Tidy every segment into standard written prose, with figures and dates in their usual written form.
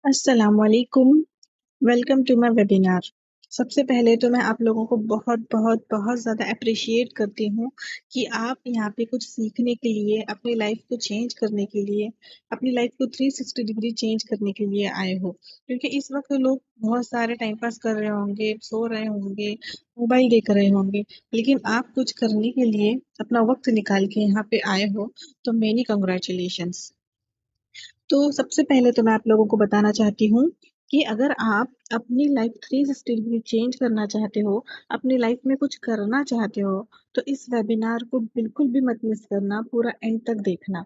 अस्सलामुअलैकुम, welcome to my webinar. सबसे पहले तो मैं आप लोगों को बहुत ज़्यादा एप्रिशिएट करती हूँ कि आप यहाँ पे कुछ सीखने के लिए, अपनी लाइफ को चेंज करने के लिए, अपनी लाइफ को 360 डिग्री चेंज करने के लिए आए हो। क्योंकि इस वक्त लोग बहुत सारे टाइम पास कर रहे होंगे, सो रहे होंगे, मोबाइल देख रहे होंगे, लेकिन आप कुछ करने के लिए अपना वक्त निकाल के यहाँ पे आए हो, तो मेनी कंग्रेचुलेशंस। तो सबसे पहले तो मैं आप लोगों को बताना चाहती हूँ कि अगर आप अपनी लाइफ 360 डिग्री चेंज करना चाहते हो, अपनी लाइफ में कुछ करना चाहते हो, तो इस वेबिनार को बिल्कुल भी मत मिस करना, पूरा एंड तक देखना।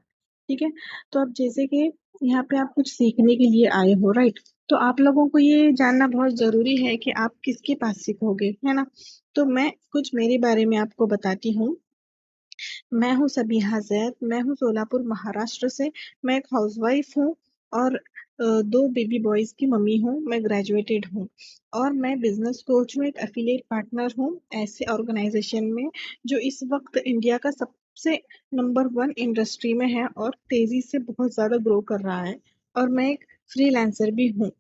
ठीक है? तो अब जैसे कि यहाँ पे आप कुछ सीखने के लिए आए हो, राइट? तो आप लोगों को ये जानना बहुत ज़रूरी है कि आप किसके पास सीखोगे, है ना? तो मैं कुछ मेरे बारे में आपको बताती हूँ। मैं हूँ सबीहा ज़ैद, मैं हूँ सोलापुर महाराष्ट्र से। मैं एक हाउसवाइफ हूँ और 2 बेबी बॉयज़ की मम्मी हूँ। मैं ग्रेजुएटेड हूँ और मैं बिज़नेस कोच हूँ, एक एफिलिएट पार्टनर हूँ ऐसे ऑर्गेनाइज़ेशन में जो इस वक़्त इंडिया का सबसे नंबर 1 इंडस्ट्री में है और तेज़ी से बहुत ज़्यादा ग्रो कर रहा है और मैं एक फ्रीलांसर भी हूँ।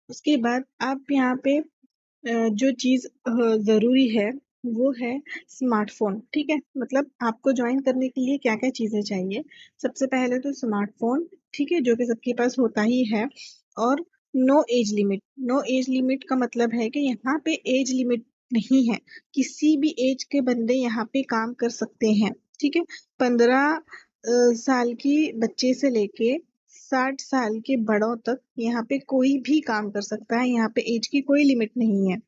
उसके बाद आप यहाँ पे जो चीज़ ज़रूरी है वो है स्मार्टफ़ोन, ठीक है? मतलब आपको जॉइन करने के लिए क्या-क्या चीज़ें चाहिए? सबसे पहले तो स्मार्टफ़ोन, ठीक है? जो कि सबके पास होता ही है और no age limit. No age limit का मतलब है कि यहाँ पे एज लिमिट नहीं है। किसी भी एज के बंदे यहाँ पे काम कर सकते हैं, ठीक है? 15 साल की बच्चे से लेके 60 साल के बड़ों तक यहाँ पे कोई भी काम कर सकता है, यहाँ पे एज की कोई लिमिट नहीं है।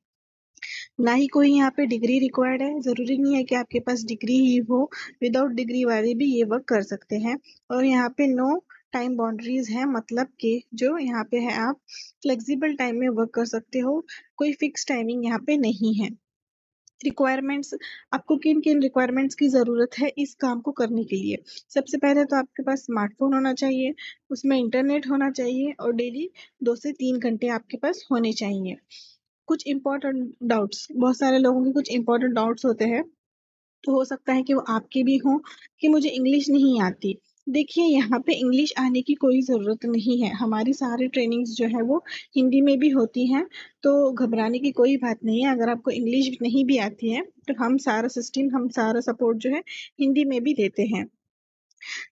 ना ही कोई यहाँ पे डिग्री रिक्वायर्ड है, ज़रूरी नहीं है कि आपके पास डिग्री ही हो, विदाउट डिग्री वाले भी ये वर्क कर सकते हैं और यहाँ पे नो टाइम बाउंड्रीज़ है मतलब कि जो यहाँ पे है आप फ्लेक्सिबल टाइम में वर्क कर सकते हो, कोई फिक्स टाइमिंग यहाँ पे नहीं है। रिक्वायरमेंट्स आपको किन-किन रिक्वायरमेंट्स की ज़रूरत है इस काम को करने के लिए? सबसे पहले तो आपके पास स्मार्टफ़ोन होना चाहिए, उसमें इंटरनेट होना चाहिए और डेली 2 से 3 घंटे आपके पास होने चाहिए। कुछ इम्पोर्टेंट डाउट्स बहुत सारे लोगों के कुछ इम्पोर्टेंट डाउट्स होते हैं, तो हो सकता है कि वो आपके भी हों कि मुझे इंग्लिश नहीं आती। देखिए यहाँ पे इंग्लिश आने की कोई ज़रूरत नहीं है, हमारी सारी ट्रेनिंग्स जो है वो हिंदी में भी होती हैं, तो घबराने की कोई बात नहीं है। अगर आपको इंग्लिश नहीं भी आती है, तो हम सारा सपोर्ट जो है हिंदी में भी देते हैं।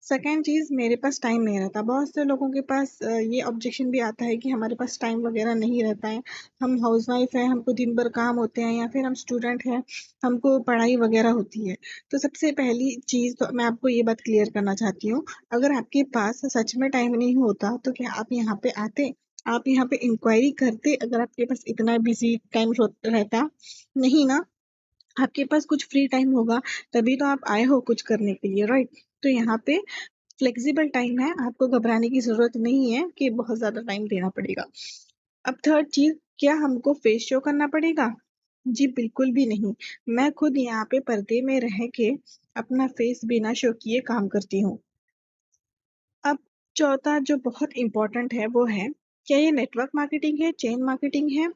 सेकंड चीज़ मेरे पास टाइम नहीं रहता। बहुत से लोगों के पास ये ऑब्जेक्शन भी आता है कि हमारे पास टाइम वग़ैरह नहीं रहता है। हम हाउसवाइफ़ हैं, हमको दिन भर काम होते हैं या फिर हम स्टूडेंट हैं, हमको पढ़ाई वग़ैरह होती है। तो सबसे पहली चीज़ तो मैं आपको ये बात क्लियर करना चाहती हूँ, अगर आपके पास सच में टाइम नहीं होता तो क्या आप यहाँ पे आते? आप यहाँ पे इंक्वायरी करते अगर आपके पास इतना बिज़ी टाइम रहता? नहीं ना। आपके पास कुछ फ्री टाइम होगा तभी तो आप आए हो कुछ करने के लिए, राइट? तो यहाँ पे फ्लेक्सिबल टाइम है, आपको घबराने की ज़रूरत नहीं है कि बहुत ज़्यादा टाइम देना पड़ेगा। अब थर्ड चीज़, क्या हमको फेस शो करना पड़ेगा? जी, बिल्कुल भी नहीं। मैं खुद यहाँ पे पर्दे में रह के अपना फेस बिना शो किए काम करती हूँ। अब चौथा जो बहुत इम्पोर्टेंट है वो है, क्या ये नेटवर्क मार्केटिंग है, चेन मार्केटिंग है?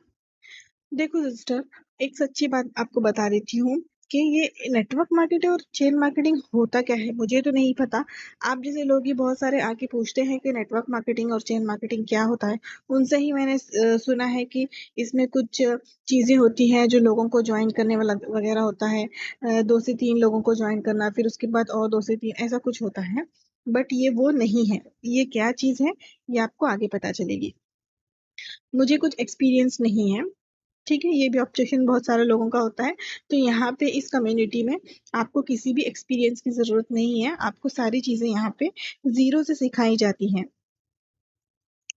देखो सिस्टर, एक सच्ची बात आपको बता देती हूँ कि ये नेटवर्क मार्केटिंग और चेन मार्केटिंग होता क्या है मुझे तो नहीं पता। आप जैसे लोग ही बहुत सारे आके पूछते हैं कि नेटवर्क मार्केटिंग और चेन मार्केटिंग क्या होता है। उनसे ही मैंने सुना है कि इसमें कुछ चीज़ें होती हैं जो लोगों को ज्वाइन करने वाला वगैरह होता है। 2 से 3 लोगों को ज्वाइन करना फिर उसके बाद और 2 से 3 ऐसा कुछ होता है। बट ये वो नहीं है। ये क्या चीज़ है, ये आपको आगे पता चलेगी। मुझे कुछ एक्सपीरियंस नहीं है। ठीक है, ये भी ऑब्जेक्शन बहुत सारे लोगों का होता है। तो यहाँ पे इस कम्युनिटी में आपको किसी भी एक्सपीरियंस की ज़रूरत नहीं है, आपको सारी चीज़ें यहाँ पे ज़ीरो से सिखाई जाती हैं।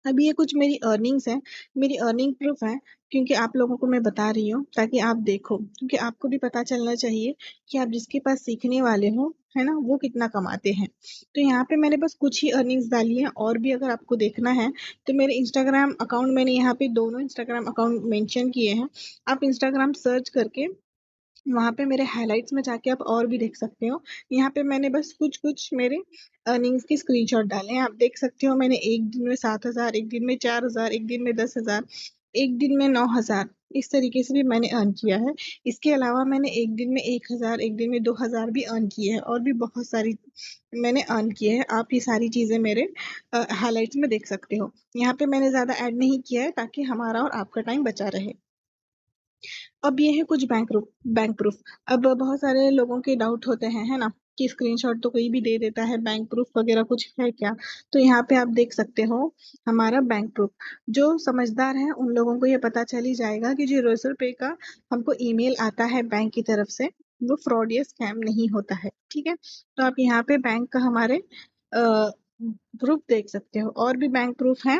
अब ये कुछ मेरी अर्निंग्स हैं, मेरी अर्निंग प्रूफ है क्योंकि आप लोगों को मैं बता रही हूँ ताकि आप देखो, क्योंकि आपको भी पता चलना चाहिए कि आप जिसके पास सीखने वाले हो, है ना? वो कितना कमाते हैं। तो यहाँ पे मैंने बस कुछ ही अर्निंग्स डाली हैं और भी अगर आपको देखना है, तो मेरे इंस्टाग्राम अकाउंट मैंने यहाँ पे दोनों इंस्टाग्राम अकाउंट मेंशन किए हैं। आप इंस्टाग्राम सर्च करके वहाँ पे मेरे हाइलाइट्स में जाके आप और भी देख सकते हो। यहाँ पे मैंने बस कुछ-कुछ मेरे अर्निंग्स के स्क्रीनशॉट डाले हैं। आप देख सकते हो मैंने एक दिन में 7,000, एक दिन में 4,000, एक दिन में 10,000, एक दिन में 9,000 इस तरीके से भी मैंने अर्न किया है। इसके अलावा मैंने एक दिन में 1000, एक दिन में 2000 भी अर्न किए हैं, और भी बहुत सारी मैंने अर्न किए हैं। आप ये सारी चीज़ें मेरे हाइलाइट्स में देख सकते हो। यहाँ पे मैंने ज़्यादा ऐड नहीं किया है ताकि हमारा और आपका टाइम बचा रहे। अब ये है कुछ बैंक प्रूफ। अब बहुत सारे लोगों के डाउट होते हैं, है ना, कि स्क्रीनशॉट तो कोई भी दे देता है, बैंक प्रूफ वगैरह कुछ है क्या? तो यहाँ पे आप देख सकते हो हमारा बैंक प्रूफ। जो समझदार है उन लोगों को ये पता चल ही जाएगा कि जो रोसर पे का हमको ईमेल आता है बैंक की तरफ से, वो फ्रॉड या स्कैम नहीं होता है। ठीक है, तो आप यहाँ पे बैंक का हमारे प्रूफ देख सकते हो। और भी बैंक प्रूफ है,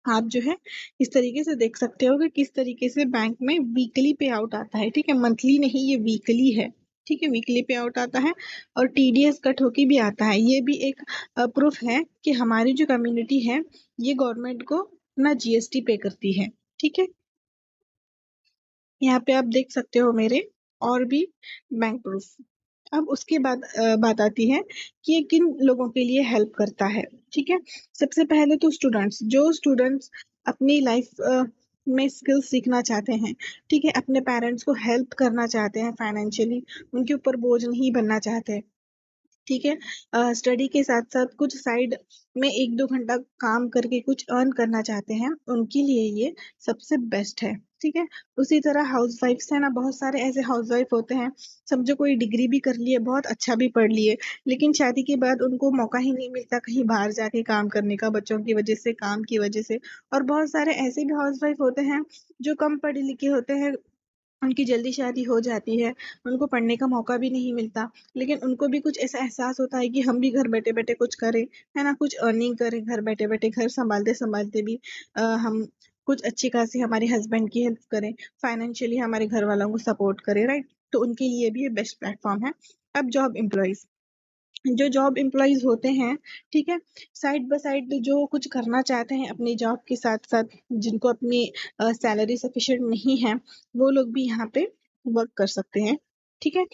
आप जो है इस तरीके से देख सकते हो कि किस तरीके से बैंक में वीकली पे आउट आता है। ठीक है, मंथली नहीं, ये वीकली है। ठीक है, वीकली पे आउट आता है और टीडीएस कट होके भी आता है। ये भी एक प्रूफ है कि हमारी जो कम्युनिटी है ये गवर्नमेंट को अपना जीएसटी पे करती है। ठीक है, यहाँ पे आप देख सकते हो मेरे और भी बैंक प्रूफ। अब उसके बाद बात आती है कि ये किन लोगों के लिए हेल्प करता है। ठीक है, सबसे पहले तो जो स्टूडेंट्स अपनी लाइफ में स्किल सीखना चाहते हैं, ठीक है, अपने पेरेंट्स को हेल्प करना चाहते हैं फाइनेंशियली, उनके ऊपर बोझ नहीं बनना चाहते। ठीक है, स्टडी के साथ साथ कुछ साइड में 1-2 घंटा काम करके कुछ अर्न करना चाहते हैं, उनके लिए ये सबसे बेस्ट है। ठीक है, उसी तरह हाउस वाइफ्स है ना, बहुत सारे ऐसे हाउस वाइफ होते हैं, समझो कोई डिग्री भी कर लिए, बहुत अच्छा भी पढ़ लिए, लेकिन शादी के बाद उनको मौका ही नहीं मिलता कहीं बाहर जाके काम करने का, बच्चों की वजह से, काम की वजह से। और बहुत सारे ऐसे भी हाउस वाइफ होते हैं जो कम पढ़े लिखे होते हैं, उनकी जल्दी शादी हो जाती है, उनको पढ़ने का मौका भी नहीं मिलता, लेकिन उनको भी कुछ ऐसा एहसास होता है कि हम भी घर बैठे-बैठे कुछ करें, है ना? कुछ अर्निंग करें घर बैठे-बैठे, घर सँभालते-सँभालते भी हम कुछ अच्छी खासी हमारे हस्बैंड की हेल्प करें, फाइनेंशियली हमारे घर वालों को सपोर्ट करें, राइट? तो उनके लिए भी ये बेस्ट प्लेटफ़ॉर्म है। अब जॉब एम्प्लॉइज़, जो जॉब एम्प्लॉइज होते हैं, ठीक है, साइड बाय साइड जो कुछ करना चाहते हैं अपनी जॉब के साथ साथ, जिनको अपनी सैलरी सफिशिएंट नहीं है, वो लोग भी यहाँ पे वर्क कर सकते हैं। ठीक है,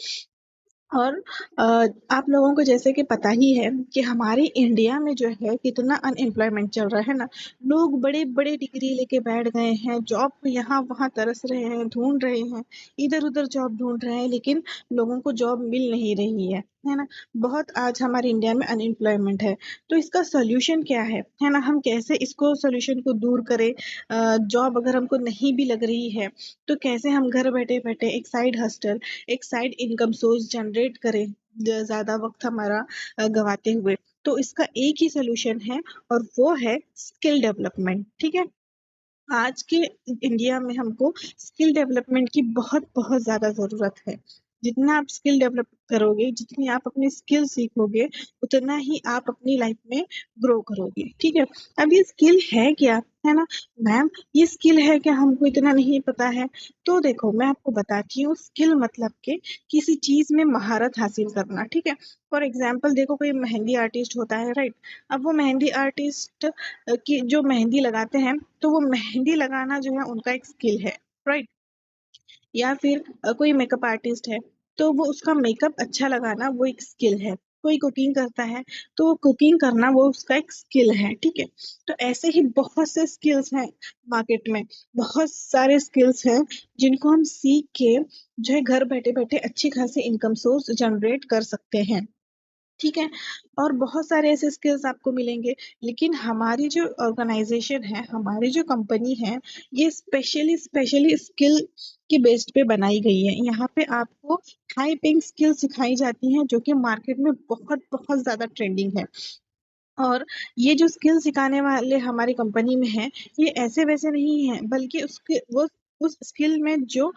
और अ, आप लोगों को जैसे कि पता ही है कि हमारे इंडिया में जो है कितना अनएम्प्लॉयमेंट चल रहा है ना। लोग बड़े-बड़े डिग्री लेके बैठ गए हैं, जॉब को यहाँ-वहाँ तरस रहे हैं, ढूँढ रहे हैं, इधर-उधर जॉब ढूँढ रहे हैं, लेकिन लोगों को जॉब मिल नहीं रही है ना? बहुत आज हमारे इंडिया में अनएम्प्लॉयमेंट है, तो इसका सॉल्यूशन क्या है ना? हम कैसे इसको सॉल्यूशन को दूर करें? जॉब अगर हमको नहीं भी लग रही है, तो कैसे हम घर बैठे-बैठे एक साइड हसल, एक साइड इनकम सोर्स जनरेट करें, ज़्यादा वक़्त हमारा गँवाते हुए। तो इसका एक ही सॉल्यूशन है और वो है स्किल डेवलपमेंट, ठीक है? आज के इंडिया में हमको स्किल डेवलपमेंट की बहुत-बहुत ज़्यादा ज़रूरत है। जितना आप स्किल डेवलप करोगे, जितनी आप अपनी स्किल सीखोगे, उतना ही आप अपनी लाइफ में ग्रो करोगे, ठीक है? अब ये स्किल है क्या? है ना? मैम, ये स्किल है क्या? हमको इतना नहीं पता है। तो देखो, मैं आपको बताती हूँ, स्किल मतलब कि किसी चीज़ में महारत हासिल करना, ठीक है? फॉर एग्ज़ाम्पल देखो, कोई मेहंदी आर्टिस्ट होता है, राइट? अब वो मेहंदी आर्टिस्ट की जो मेहंदी लगाते हैं, तो वो मेहंदी लगाना जो है उनका एक स्किल है, राइट? या फिर कोई मेकअप आर्टिस्ट है, तो वो उसका मेकअप अच्छा लगाना वो एक स्किल है। कोई कुकिंग करता है, तो वो कुकिंग करना वो उसका एक स्किल है, ठीक है? तो ऐसे ही बहुत से स्किल्स हैं मार्केट में, बहुत सारे स्किल्स हैं जिनको हम सीख के जो है घर बैठे-बैठे अच्छी खासी इनकम सोर्स जनरेट कर सकते हैं। ठीक है? और बहुत सारे ऐसे स्किल्स आपको मिलेंगे, लेकिन हमारी जो ऑर्गेनाइज़ेशन है, हमारी जो कंपनी है, ये स्पेशली स्पेशली स्किल के बेस्ड पे बनाई गई है। यहाँ पे आपको हाई पेइंग स्किल्स सिखाई जाती हैं, जो कि मार्केट में बहुत-बहुत ज़्यादा ट्रेंडिंग है। और ये जो स्किल सिखाने वाले हमारी कंपनी में हैं, ये ऐसे-वैसे नहीं हैं, बल्कि उसके वो उस स्किल में जो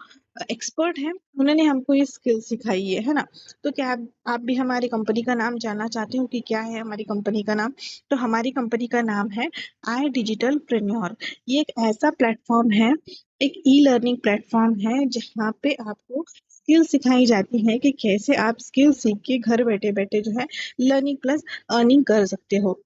एक्सपर्ट हैं, उन्होंने हमको ये स्किल सिखाई है ना? तो क्या आप भी हमारी कंपनी का नाम जानना चाहते हो कि क्या है हमारी कंपनी का नाम? तो हमारी कंपनी का नाम है आई डिजिटल प्रेन्योर। ये एक ऐसा प्लेटफ़ॉर्म है, एक ई-लर्निंग प्लेटफ़ॉर्म है, जहाँ पे आपको स्किल सिखाई जाती हैं कि कैसे आप स्किल सीख के घर बैठे-बैठे जो है लर्निंग प्लस अर्निंग कर सकते हो।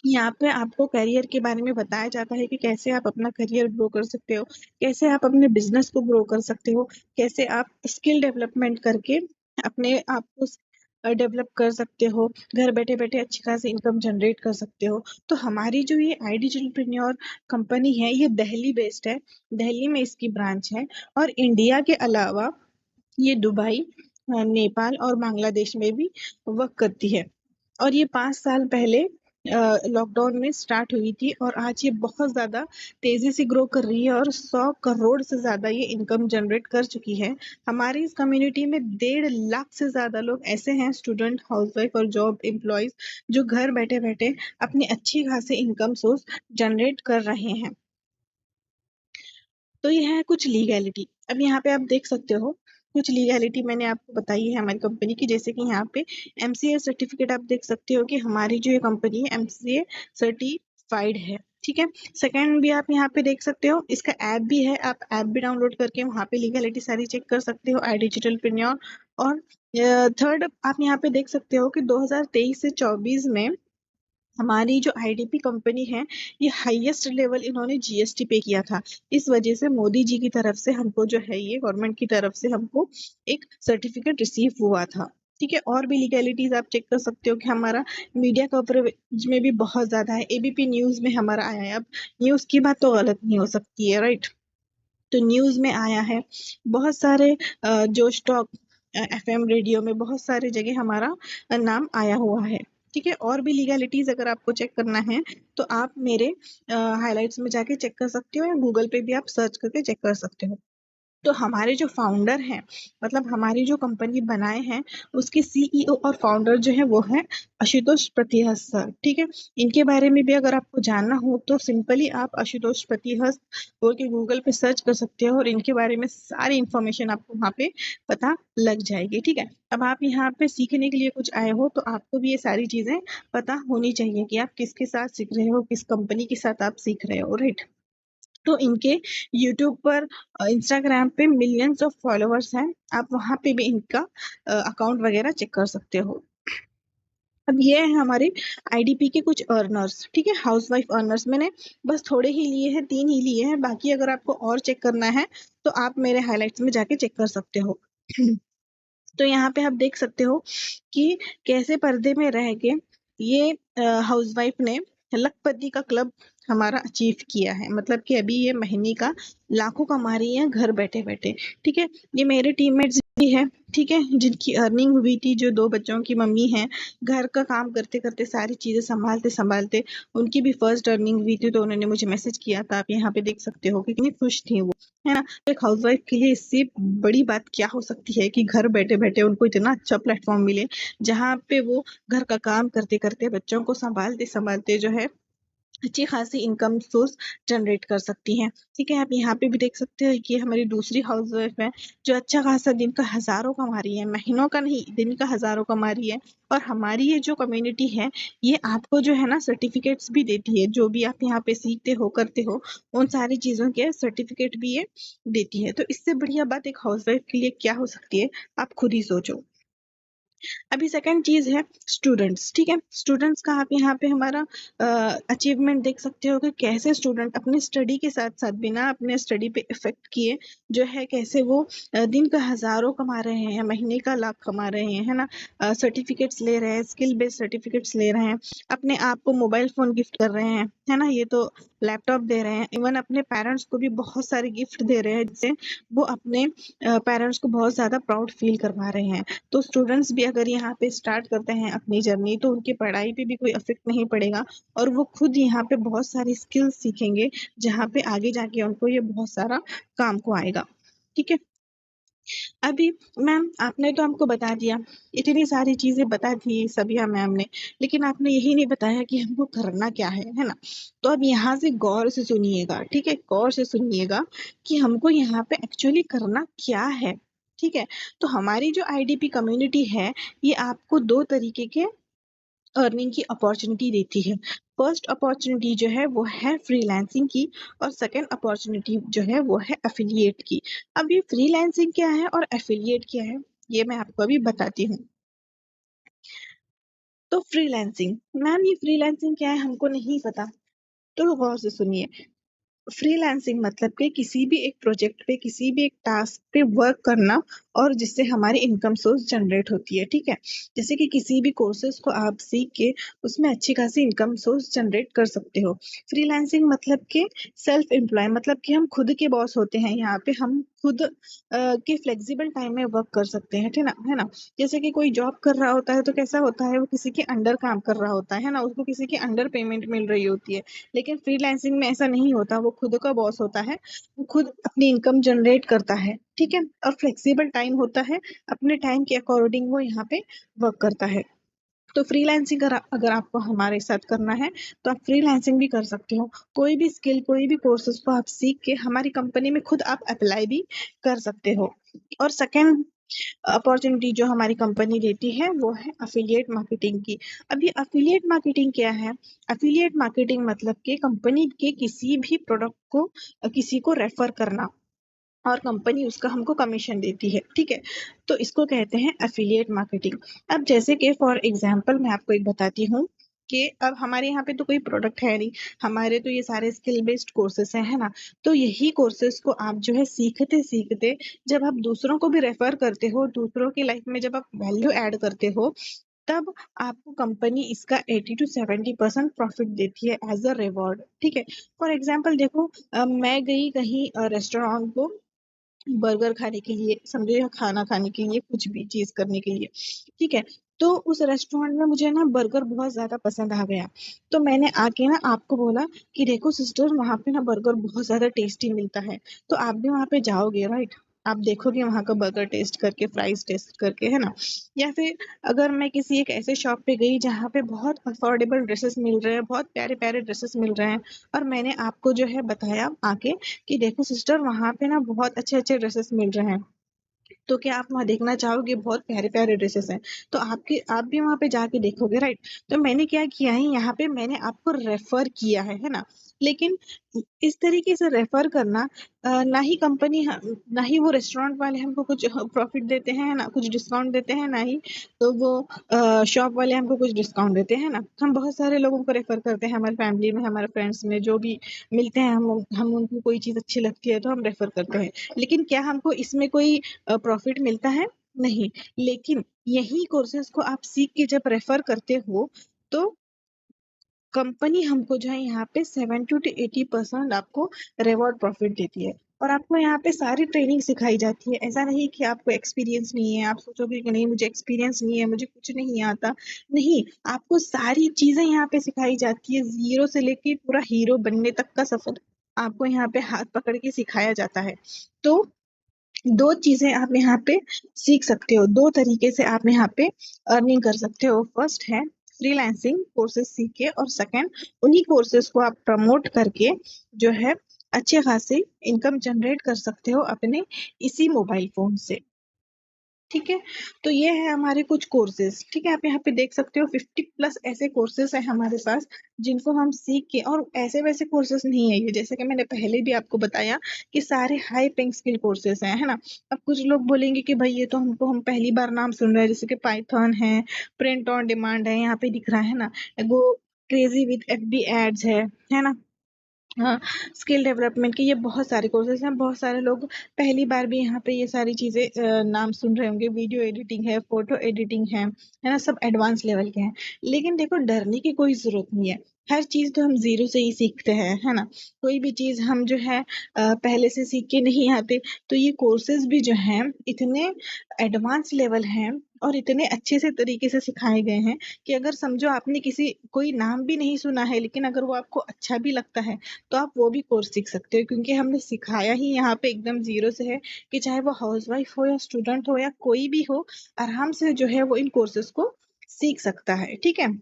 यहाँ पे आपको करियर के बारे में बताया जाता है कि कैसे आप अपना करियर ग्रो कर सकते हो, कैसे आप अपने बिज़नेस को ग्रो कर सकते हो, कैसे आप स्किल डेवलपमेंट करके अपने आप को डेवलप कर सकते हो, घर बैठे-बैठे अच्छी खासी इनकम जनरेट कर सकते हो। तो हमारी जो ये आई डिजिटलप्रेन्योर कंपनी है, ये दिल्ली बेस्ड है, दिल्ली में इसकी ब्रांच है और इंडिया के अलावा ये दुबई, नेपाल और बांग्लादेश में भी वर्क करती है और ये 5 साल पहले लॉकडाउन में स्टार्ट हुई थी और आज ये बहुत ज़्यादा तेज़ी से ग्रो कर रही है और 100 करोड़ से ज़्यादा ये इनकम जनरेट कर चुकी है। हमारी इस कम्युनिटी में 1.5 लाख से ज़्यादा लोग ऐसे हैं, स्टूडेंट, हाउसवाइफ और जॉब एम्प्लॉइज़, जो घर बैठे-बैठे अपनी अच्छी खासी इनकम सोर्स जनरेट कर रहे हैं। तो ये है कुछ लीगैलिटी। अब यहाँ पे आप देख सकते हो, कुछ लीगैलिटी मैंने आपको बताई है हमारी कंपनी की, जैसे कि यहाँ पे एमसीए सर्टिफिकेट आप देख सकते हो कि हमारी जो ये कंपनी है एमसीए सर्टिफाइड है, ठीक है। सेकंड भी आप यहाँ पे देख सकते हो, इसका ऐप भी है, आप ऐप भी डाउनलोड करके वहाँ पे लीगैलिटी सारी चेक कर सकते हो, आई डिजिटलप्रेन्योर। और थर्ड आप यहाँ पे देख सकते हो कि 2023 से 24 में हमारी जो आईडीपी कंपनी है, ये हाईएस्ट लेवल इन्होंने जीएसटी पे किया था। इस वजह से मोदी जी की तरफ से हमको जो है, ये गवर्नमेंट की तरफ से हमको एक सर्टिफिकेट रिसीव हुआ था, ठीक है। और भी लीगैलिटीज आप चेक कर सकते हो कि हमारा मीडिया कवरेज में भी बहुत ज्यादा है, एबीपी न्यूज में हमारा आया है। अब न्यूज की बात तो गलत नहीं हो सकती है, राइट। तो न्यूज में आया है, बहुत सारे जो स्टॉक एफएम रेडियो में बहुत सारे जगह हमारा नाम आया हुआ है, ठीक है। और भी लीगैलिटीज अगर आपको चेक करना है तो आप मेरे हाइलाइट्स में जाके चेक कर सकते हो या गूगल पे भी आप सर्च करके चेक कर सकते हो। तो हमारे जो फाउंडर हैं, मतलब हमारी जो कंपनी बनाए हैं, उसके सीईओ और फाउंडर जो है वो है आशुतोष प्रतिहस सर, ठीक है। इनके बारे में भी अगर आपको जानना हो तो सिंपली आप आशुतोष प्रतिहस बोल के गूगल पे सर्च कर सकते हो और इनके बारे में सारी इंफॉर्मेशन आपको वहाँ पे पता लग जाएगी, ठीक है। अब आप यहाँ पे सीखने के लिए कुछ आए हो तो आपको भी ये सारी चीजें पता होनी चाहिए कि आप किसके साथ सीख रहे हो, किस कंपनी के साथ आप सीख रहे हो, राइट। तो इनके यूट्यूब पर, इंस्टाग्राम पे मिलियंस ऑफ फॉलोअर्स हैं, आप वहाँ पे भी इनका अकाउंट वगैरह चेक कर सकते हो। अब ये है हमारे आईडीपी के कुछ अर्नर्स, ठीक है, हाउसवाइफ अर्नर्स। मैंने बस थोड़े ही लिए हैं, 3 ही लिए हैं, बाकी अगर आपको और चेक करना है तो आप मेरे हाइलाइट्स में जाके चेक कर सकते हो। तो यहाँ पे आप देख सकते हो कि कैसे पर्दे में रह के ये हाउसवाइफ ने लखपति का क्लब हमारा अचीव किया है, मतलब कि अभी ये महीने का लाखों कमा रही है घर बैठे बैठे, ठीक है। ये मेरे टीममेट्स भी है, ठीक है, जिनकी अर्निंग हुई थी, जो 2 बच्चों की मम्मी हैं, घर का काम करते करते सारी चीजें संभालते संभालते उनकी भी फर्स्ट अर्निंग हुई थी, तो उन्होंने मुझे मैसेज किया था। आप यहाँ पे देख सकते हो कि कितनी खुश थी वो, है ना। तो एक हाउसवाइफ के लिए इससे बड़ी बात क्या हो सकती है कि घर बैठे बैठे उनको इतना अच्छा प्लेटफॉर्म मिले, जहाँ पे वो घर का काम करते करते, बच्चों को संभालते संभालते जो है अच्छी खासी इनकम सोर्स जनरेट कर सकती हैं, ठीक है। आप यहाँ पे भी देख सकते हो कि हमारी दूसरी हाउस वाइफ है, जो अच्छा खासा दिन का हजारों कमा रही है, महीनों का नहीं, दिन का हजारों कमा रही है। और हमारी ये जो कम्युनिटी है, ये आपको जो है ना सर्टिफिकेट्स भी देती है, जो भी आप यहाँ पे सीखते हो, करते हो, उन सारी चीजों के सर्टिफिकेट भी ये देती है। तो इससे बढ़िया बात एक हाउसवाइफ के लिए क्या हो सकती है, आप खुद ही सोचो। अभी सेकंड चीज है स्टूडेंट्स, ठीक है। स्टूडेंट्स का आप यहाँ पे हमारा अचीवमेंट देख सकते हो कि कैसे स्टूडेंट अपनी स्टडी के साथ साथ बिना अपने स्टडी पे इफेक्ट किए जो है, कैसे वो दिन का हजारों कमा रहे हैं, महीने का लाख कमा रहे हैं, है ना। सर्टिफिकेट्स ले रहे हैं, स्किल बेस्ड सर्टिफिकेट्स ले रहे हैं, अपने आप को मोबाइल फोन गिफ्ट कर रहे हैं, है ना, ये तो लैपटॉप दे रहे हैं, इवन अपने पेरेंट्स को भी बहुत सारे गिफ्ट दे रहे हैं, जिससे वो अपने पेरेंट्स को बहुत ज्यादा प्राउड फील करवा रहे हैं। तो स्टूडेंट्स भी अगर यहाँ पे स्टार्ट करते हैं अपनी जर्नी, तो उनकी पढ़ाई पे भी कोई इफेक्ट नहीं पड़ेगा और वो खुद यहाँ पे बहुत सारी स्किल्स सीखेंगे, जहाँ पे आगे जाके उनको ये बहुत सारा काम को आएगा, ठीक है। अभी मैम आपने तो हमको बता दिया, इतनी सारी चीजें बता दी सबिया मैम ने, लेकिन आपने यही नहीं बताया कि हमको करना क्या है ना। तो अब यहाँ से गौर से सुनिएगा, ठीक है, गौर से सुनिएगा कि हमको यहाँ पे एक्चुअली करना क्या है, ठीक है। तो हमारी जो आईडीपी कम्युनिटी है, ये आपको 2 तरीके के अर्निंग की अपॉर्चुनिटी देती है। फर्स्ट अपॉर्चुनिटी जो है वो है फ्रीलांसिंग की और सेकंड अपॉर्चुनिटी जो है वो है एफिलिएट की। अब ये फ्रीलांसिंग क्या है और एफिलिएट क्या है, ये मैं आपको अभी बताती हूँ। तो फ्रीलांसिंग, मैम ये फ्रीलांसिंग क्या है हमको नहीं पता, तो गौर से सुनिए। फ्रीलांसिंग मतलब कि किसी भी एक प्रोजेक्ट पे, किसी भी एक टास्क पे वर्क करना और जिससे हमारी इनकम सोर्स जनरेट होती है, ठीक है। जैसे कि किसी भी कोर्सेज को आप सीख के उसमें अच्छी खासी इनकम सोर्स जनरेट कर सकते हो। फ्रीलांसिंग मतलब कि सेल्फ एम्प्लॉय, मतलब कि हम खुद के बॉस होते हैं यहाँ पे, हम खुद के फ्लेक्सिबल टाइम में वर्क कर सकते हैं, ठीक ना, है ना। जैसे कि कोई जॉब कर रहा होता है तो कैसा होता है, वो किसी के अंडर काम कर रहा होता है ना, उसको किसी के अंडर पेमेंट मिल रही होती है। लेकिन फ्रीलांसिंग में ऐसा नहीं होता, वो खुद का बॉस होता है, वो खुद अपनी इनकम जनरेट करता है, ठीक है। और फ्लेक्सिबल टाइम होता है, अपने टाइम के अकॉर्डिंग वो यहाँ पे वर्क करता है। तो फ्रीलांसिंग अगर आपको हमारे साथ करना है तो आप फ्रीलांसिंग भी कर सकते हो। कोई भी स्किल, कोई भी कोर्सेज को आप सीख के हमारी कंपनी में खुद आप अप्लाई भी कर सकते हो। और सेकेंड अपॉर्चुनिटी जो हमारी कंपनी देती है वो है अफिलिएट मार्केटिंग की। अब ये अफिलिएट मार्केटिंग क्या है? अफिलिएट मार्केटिंग मतलब कि कंपनी के किसी भी प्रोडक्ट को किसी को रेफर करना और कंपनी उसका हमको कमीशन देती है, ठीक है। तो इसको कहते हैं एफिलिएट मार्केटिंग। अब जैसे कि फॉर एग्जांपल मैं आपको एक बताती हूँ कि अब हमारे यहाँ पे तो कोई प्रोडक्ट है नहीं, हमारे तो ये सारे स्किल बेस्ड कोर्सेस हैं, है ना। तो यही कोर्सेस को आप जो है सीखते सीखते जब आप दूसरों को भी रेफर करते हो, दूसरों की लाइफ में जब आप वैल्यू ऐड करते हो, तब आपको कंपनी इसका 80 to 70% प्रॉफिट देती है एज अ रिवॉर्ड, ठीक है। फॉर एग्जाम्पल देखो, मैं गई कहीं रेस्टोरेंट को बर्गर खाने के लिए, समझो, या खाना खाने के लिए, कुछ भी चीज करने के लिए, ठीक है। तो उस रेस्टोरेंट में मुझे ना बर्गर बहुत ज्यादा पसंद आ गया। तो मैंने आके ना आपको बोला कि देखो सिस्टर, वहां पे ना बर्गर बहुत ज्यादा टेस्टी मिलता है, तो आप भी वहां पे जाओगे, राइट। आप देखोगे वहां का बर्गर टेस्ट करके, फ्राइज टेस्ट करके, है ना। या फिर अगर मैं किसी एक ऐसे शॉप पे गई जहाँ पे बहुत अफोर्डेबल ड्रेसेस मिल रहे हैं, बहुत प्यारे प्यारे ड्रेसेस मिल रहे हैं, और मैंने आपको जो है बताया आके कि देखो सिस्टर, वहां पे ना बहुत अच्छे अच्छे ड्रेसेस मिल रहे हैं, तो क्या आप वहां देखना चाहोगे? बहुत प्यारे प्यारे ड्रेसेस हैं, तो आप भी वहां पे जाके देखोगे, राइट। तो मैंने क्या किया है यहाँ पे, मैंने आपको रेफर किया है ना। लेकिन इस तरीके से रेफर करना, ना ही कंपनी, ना ही वो रेस्टोरेंट वाले हमको कुछ प्रॉफिट देते हैं ना, कुछ डिस्काउंट देते हैं, ना ही तो वो शॉप वाले हमको कुछ डिस्काउंट देते हैं ना। हम बहुत सारे लोगों को रेफर करते हैं, हमारी फैमिली में, हमारे फ्रेंड्स में जो भी मिलते हैं, हम उनको कोई चीज अच्छी लगती है तो हम रेफर करते हैं। लेकिन क्या हमको इसमें कोई प्रॉफिट मिलता है? नहीं। लेकिन यही कोर्सेज को आप सीख के जब रेफर करते हो, तो कंपनी हमको जो है यहाँ पे 70 to 80% आपको रिवॉर्ड प्रॉफिट देती है। और आपको यहाँ पे सारी ट्रेनिंग सिखाई जाती है। ऐसा नहीं कि आपको एक्सपीरियंस नहीं है, आप सोचोगे कि नहीं मुझे एक्सपीरियंस नहीं है, मुझे कुछ नहीं आता। नहीं, आपको सारी चीजें यहाँ पे सिखाई जाती है, जीरो से लेके पूरा हीरो बनने तक का सफर आपको यहाँ पे हाथ पकड़ के सिखाया जाता है। तो दो चीजें आप यहाँ पे सीख सकते हो, दो तरीके से आप यहाँ पे अर्निंग कर सकते हो। फर्स्ट है फ्रीलांसिंग कोर्सेज सीख के, और सेकंड उन्हीं कोर्सेज को आप प्रमोट करके जो है अच्छे खासे इनकम जनरेट कर सकते हो अपने इसी मोबाइल फोन से, ठीक है। तो ये है हमारे कुछ कोर्सेज, ठीक है। आप यहाँ पे देख सकते हो 50+ ऐसे कोर्सेज है हमारे पास, जिनको हम सीख के, और ऐसे वैसे कोर्सेज नहीं है ये, जैसे कि मैंने पहले भी आपको बताया कि सारे हाई पेइंग स्किल कोर्सेज हैं, है ना। अब कुछ लोग बोलेंगे कि भाई ये तो हम पहली बार नाम सुन रहे हैं, जैसे कि पाइथन है, प्रिंट ऑन डिमांड है, यहाँ पे दिख रहा है ना, go crazy with FB ads है ना। हाँ, स्किल डेवलपमेंट के ये बहुत सारे कोर्सेज हैं। बहुत सारे लोग पहली बार भी यहाँ पे ये सारी चीजें नाम सुन रहे होंगे। वीडियो एडिटिंग है, फोटो एडिटिंग है ना, सब एडवांस लेवल के हैं। लेकिन देखो, डरने की कोई जरूरत नहीं है। हर चीज तो हम जीरो से ही सीखते हैं, है ना। कोई भी चीज हम जो है पहले से सीख के नहीं आते। तो ये कोर्सेज भी जो हैं इतने एडवांस लेवल हैं और इतने अच्छे से तरीके से सिखाए गए हैं कि अगर समझो आपने किसी कोई नाम भी नहीं सुना है, लेकिन अगर वो आपको अच्छा भी लगता है तो आप वो भी कोर्स सीख सकते हो, क्योंकि हमने सिखाया ही यहाँ पे एकदम जीरो से है कि चाहे वो हाउसवाइफ हो या स्टूडेंट हो या कोई भी हो, आराम से जो है वो इन कोर्सेज को सीख सकता है, ठीक है।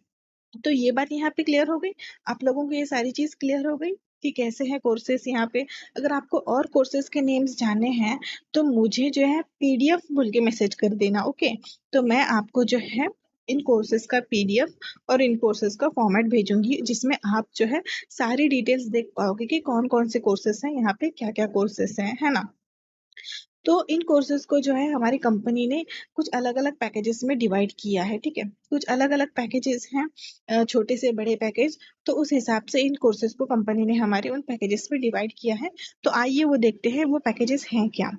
तो ये बात यहाँ पे क्लियर हो गई, आप लोगों को ये सारी चीज क्लियर हो गई कि कैसे है कोर्सेज यहाँ पे। अगर आपको और कोर्सेज के नेम्स जानने हैं तो मुझे जो है पीडीएफ बोल के मैसेज कर देना, ओके। तो मैं आपको जो है इन कोर्सेज का पीडीएफ और इन कोर्सेज का फॉर्मेट भेजूंगी, जिसमें आप जो है सारी डिटेल्स देख पाओगे कि कौन कौन से कोर्सेज हैं, यहाँ पे क्या क्या कोर्सेज हैं, है ना। तो इन कोर्सेज़ को जो है हमारी कंपनी ने कुछ अलग-अलग पैकेजेस में डिवाइड किया है, ठीक है? कुछ अलग-अलग पैकेजेस हैं, छोटे से बड़े पैकेज, तो उस हिसाब से इन कोर्सेज़ को कंपनी ने हमारे उन पैकेजेस में डिवाइड किया है। तो आइए वो देखते हैं वो पैकेजेस हैं क्या?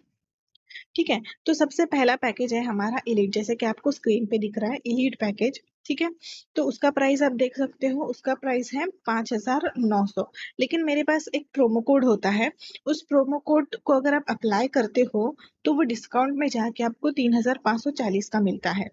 ठीक है? तो सबसे पहला पैकेज है हमारा एलीट, जैसे कि आपको स्क्रीन पे दिख रहा है एलीट पैकेज, ठीक है? तो उसका प्राइस आप देख सकते हो, उसका प्राइस है 5,900। लेकिन मेरे पास एक प्रोमो कोड होता है, उस प्रोमो कोड को अगर आप अप्लाई करते हो, तो वो डिस्काउंट में जाके आपको 3,540 का मिलता है।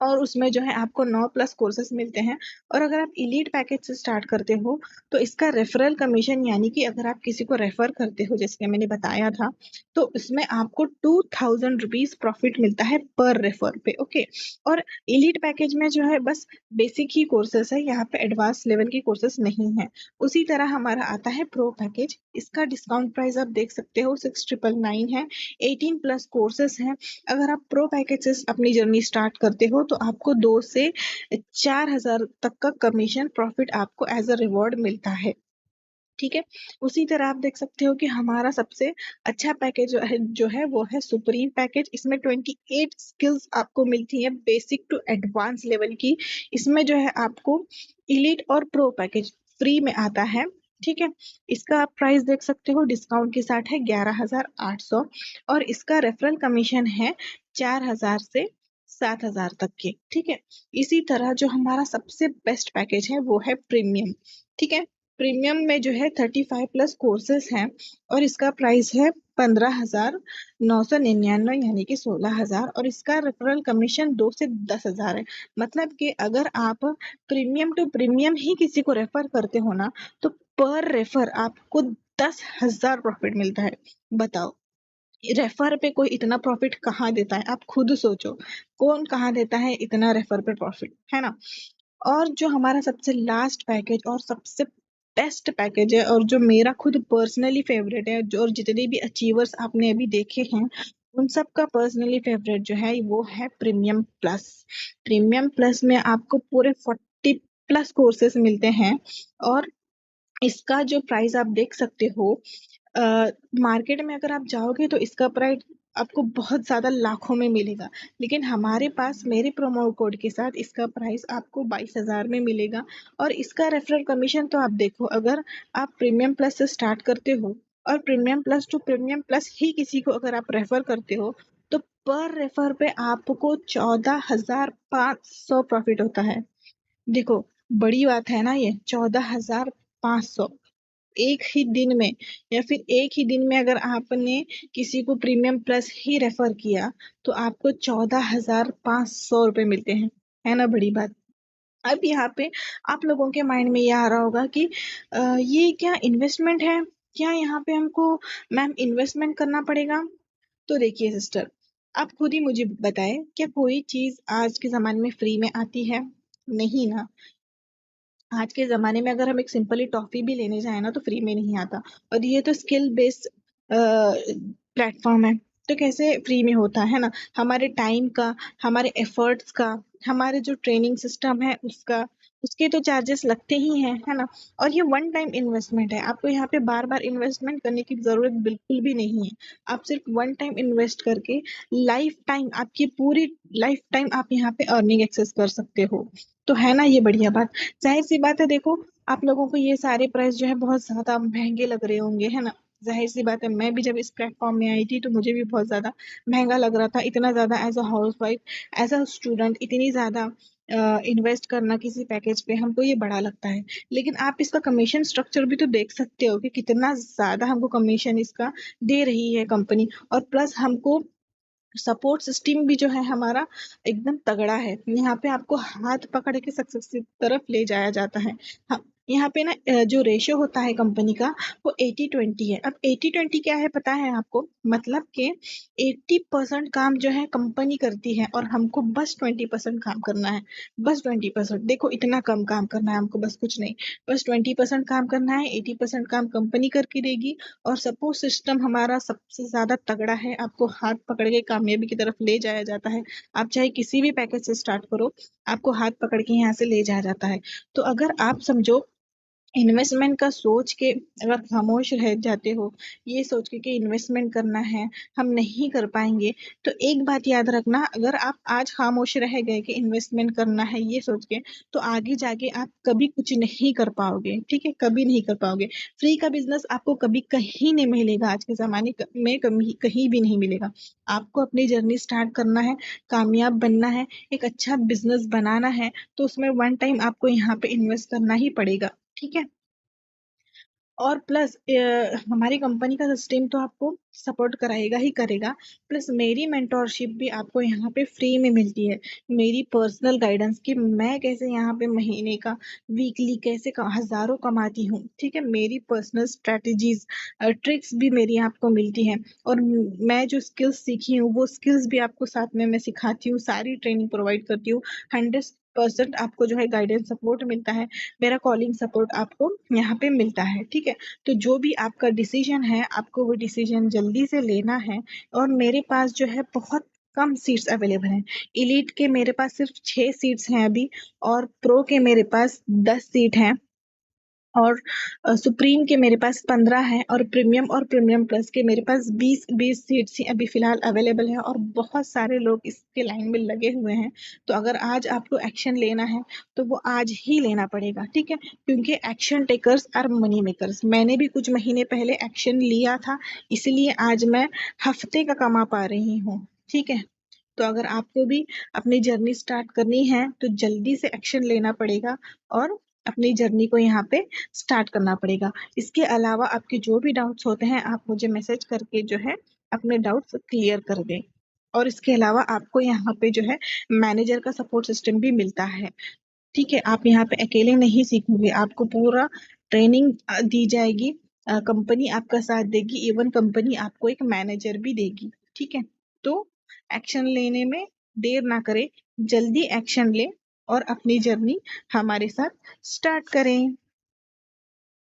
और उसमें जो है आपको 9 प्लस कोर्सेज़ मिलते हैं। और अगर आप एलीट पैकेज से स्टार्ट करते हो, तो इसका रेफरल कमीशन, यानी कि अगर आप किसी को रेफर करते हो, जैसे कि मैंने बताया था, तो इसमें आपको 2000 रुपीज़ प्रॉफिट मिलता है पर रेफर पे, ओके। और एलीट पैकेज में जो है बस बेसिक ही कोर्सेज़ है, यहाँ पे एडवांस लेवल की कोर्सेज़ नहीं है। उसी तरह हमारा आता है प्रो पैकेज, इसका डिस्काउंट प्राइस आप देख सकते हो 6999 है, 18 प्लस कोर्सेज़ हैं। अगर आप प्रो पैकेज से अपनी जर्नी स्टार्ट करते हो, तो आपको 2 से 4,000 तक का कमीशन प्रॉफिट आपको एज़ अ रिवॉर्ड मिलता है, ठीक है? उसी तरह आप देख सकते हो कि हमारा सबसे अच्छा पैकेज जो है वो है सुप्रीम पैकेज। इसमें 28 स्किल्स आपको मिलती हैं बेसिक टू एडवांस लेवल की। इसमें जो है आपको एलीट और प्रो पैकेज फ्री में आता है, ठीक है? इसका आप प्राइस देख सकते हो, डिस्काउंट के साथ है 11,800। और इसका रेफरल कमीशन है 4,000 से 7,000 तक के, ठीक है? इसी तरह जो हमारा सबसे बेस्ट पैकेज है वो है प्रीमियम, ठीक है? प्रीमियम में जो है 35 प्लस कोर्सेज हैं और इसका प्राइस है 15,999, यानी कि 16,000। और इसका रेफरल कमीशन 2 से 10,000 है। मतलब कि अगर आप प्रीमियम टू प्रीमियम ही किसी को रेफर करते हो ना, तो पर रेफर आपको 10,000 प्रॉफिट मिलता है। बताओ, रेफर पे कोई इतना प्रॉफिट कहाँ देता है? आप खुद सोचो, कौन कहाँ देता है इतना रेफर पे प्रॉफिट, है ना? और जो हमारा सबसे लास्ट पैकेज और सबसे बेस्ट पैकेज है, और जो मेरा खुद पर्सनली फेवरेट है, जो और जितने भी अचीवर्स आपने अभी देखे हैं, उन सब का पर्सनली फेवरेट जो है वो है प्रीमियम प्लस। प्रीमियम प्लस में आपको पूरे 40 प्लस कोर्सेज मिलते हैं। और इसका जो प्राइस आप देख सकते हो, मार्केट में अगर आप जाओगे तो इसका प्राइस आपको बहुत ज़्यादा लाखों में मिलेगा, लेकिन हमारे पास मेरे प्रोमो कोड के साथ इसका प्राइस आपको 22,000 में मिलेगा। और इसका रेफरल कमीशन तो आप देखो, अगर आप प्रीमियम प्लस से स्टार्ट करते हो और premium plus to premium plus ही किसी को अगर आप रेफर करते हो, तो पर रेफर पे आपको 14,500 प्रॉफिट होता है। देखो, बड़ी बात है ना ये, 14,500 एक ही दिन में। या फिर एक ही दिन में अगर आपने किसी को प्रीमियम प्लस ही रेफर किया, तो आपको 14,500 रुपए मिलते हैं। है ना बड़ी बात? अब यहाँ पे आप लोगों के माइंड में ये आ रहा होगा कि ये क्या इन्वेस्टमेंट है? क्या यहाँ पे हमको मैम इन्वेस्टमेंट करना पड़ेगा? तो देखिए सिस्टर, आप खुद ही मुझे बताएं, क्या कोई चीज़ आज के ज़माने में फ्री में आती है? नहीं ना। आज के ज़माने में अगर हम एक सिंपली टॉफ़ी भी लेने जाएँ ना, तो फ्री में नहीं आता। और ये तो स्किल बेस्ड प्लेटफ़ॉर्म है, तो कैसे फ्री में होता है ना? हमारे टाइम का, हमारे एफ़र्ट्स का, हमारे जो ट्रेनिंग सिस्टम है उसका, उसके तो चार्जेस लगते ही हैं, है ना? और ये वन टाइम इन्वेस्टमेंट है, आपको यहाँ पे बार-बार इन्वेस्टमेंट करने की ज़रूरत बिल्कुल भी नहीं है। आप सिर्फ़ वन टाइम इन्वेस्ट करके लाइफ़ टाइम, आपकी पूरी लाइफ़ टाइम आप यहाँ पे अर्निंग एक्सेस कर सकते हो। तो है ना ये बढ़िया बात? ज़ाहिर-सी बात है, देखो, आप लोगों को ये सारे प्राइस जो है बहुत ज़्यादा महँगे लग रहे होंगे, है ना? ज़ाहिर-सी बात है, मैं भी जब इस प्लेटफ़ॉर्म में आई थी तो मुझे भी बहुत ज़्यादा महँगा लग रहा था। इतना ज़्यादा as a housewife, as a student इतनी ज़्यादा इन्वेस्ट करना किसी पैकेज पे हमको ये बड़ा लगता है। लेकिन आप इसका कमीशन स्ट्रक्चर भी तो देख सकते हो कि कितना ज़्यादा हमको कमीशन इसका दे रही है कंपनी। और प्लस हमको सपोर्ट सिस्टम भी जो है हमारा एकदम तगड़ा है। यहाँ पे आपको हाथ पकड़ के सक्सेस की तरफ ले जाया जाता है। हाँ, यहाँ पे ना जो रेशियो होता है कंपनी का, वो 80-20 है। अब 80-20 क्या है पता है आपको? मतलब कि 80% काम जो है कंपनी करती है और हमको बस 20% काम करना है। बस 20%, देखो इतना कम काम करना है हमको, बस कुछ नहीं। बस 20% काम करना है, 80% काम कंपनी करके देगी। और सपोर्ट सिस्टम हमारा सबसे ज़्यादा तगड़ा है, आपको हाथ पकड़ के कामयाबी की तरफ ले जाया जाता है। आप चाहे किसी भी पैकेज से स्टार्ट करो, आपको हाथ पकड़ के यहाँ से ले जाया जाता है। तो अगर आप समझो इन्वेस्टमेंट का सोच के अगर खामोश रह जाते हो, ये सोच के कि इन्वेस्टमेंट करना है, हम नहीं कर पाएंगे, तो एक बात याद रखना, अगर आप आज खामोश रह गए कि इन्वेस्टमेंट करना है ये सोच के, तो आगे जाके आप कभी कुछ नहीं कर पाओगे, ठीक है, कभी नहीं कर पाओगे। फ्री का बिजनेस आपको कभी कहीं नहीं मिलेगा, आज के जमाने में कभी कहीं भी नहीं मिलेगा। आपको अपनी जर्नी स्टार्ट करना है, कामयाब बनना है, एक अच्छा बिजनेस बनाना है, तो उसमें वन टाइम आपको यहाँ पे इन्वेस्ट करना ही पड़ेगा, ठीक है। और प्लस हमारी कंपनी का सिस्टम तो आपको सपोर्ट कराएगा ही करेगा, प्लस मेरी मेंटोरशिप भी आपको यहाँ पे फ्री में मिलती है। मेरी पर्सनल गाइडेंस कि मैं कैसे यहाँ पे महीने का, वीकली कैसे हजारों कमाती हूँ, ठीक है, मेरी पर्सनल स्ट्रेटजीज, ट्रिक्स भी मेरी आपको मिलती हैं। और मैं जो स्किल्स सीखी हूँ वो स्किल्स भी आपको साथ में मैं सिखाती हूँ, सारी ट्रेनिंग प्रोवाइड करती हूँ। 100% आपको जो है गाइडेंस सपोर्ट मिलता है, मेरा कॉलिंग सपोर्ट आपको यहाँ पे मिलता है, ठीक है। तो जो भी आपका डिसीजन है, आपको वो डिसीजन जल्दी से लेना है। और मेरे पास जो है बहुत कम सीट्स अवेलेबल हैं। इलीट के मेरे पास सिर्फ 6 सीट्स हैं अभी, और प्रो के मेरे पास 10 सीट हैं, और सुप्रीम के मेरे पास 15 है, और प्रीमियम प्लस के मेरे पास 20 सीट्स ही अभी फिलहाल अवेलेबल है, और बहुत सारे लोग इसके लाइन में लगे हुए हैं। तो अगर आज आपको एक्शन लेना है तो वो आज ही लेना पड़ेगा, ठीक है, क्योंकि action takers are money makers. मैंने भी कुछ महीने पहले एक्शन लिया था, इसलिए आज मैं हफ्ते का कमा पा रही हूँ, ठीक है। तो अगर आपको भी अपनी जर्नी स्टार्ट करनी है तो जल्दी से एक्शन लेना पड़ेगा, और अपनी जर्नी को यहाँ पे स्टार्ट करना पड़ेगा। इसके अलावा आपके जो भी डाउट्स होते हैं, आप मुझे मैसेज करके जो है अपने डाउट्स क्लियर कर दें। और इसके अलावा आपको यहाँ पे जो है मैनेजर का सपोर्ट सिस्टम भी मिलता है, ठीक है। आप यहाँ पे अकेले नहीं सीखोगे, आपको पूरा ट्रेनिंग दी जाएगी, कंपनी आपका साथ देगी, इवन कंपनी आपको एक मैनेजर भी देगी, ठीक है। तो एक्शन लेने में देर ना करें, जल्दी एक्शन ले और अपनी जर्नी हमारे साथ स्टार्ट करें।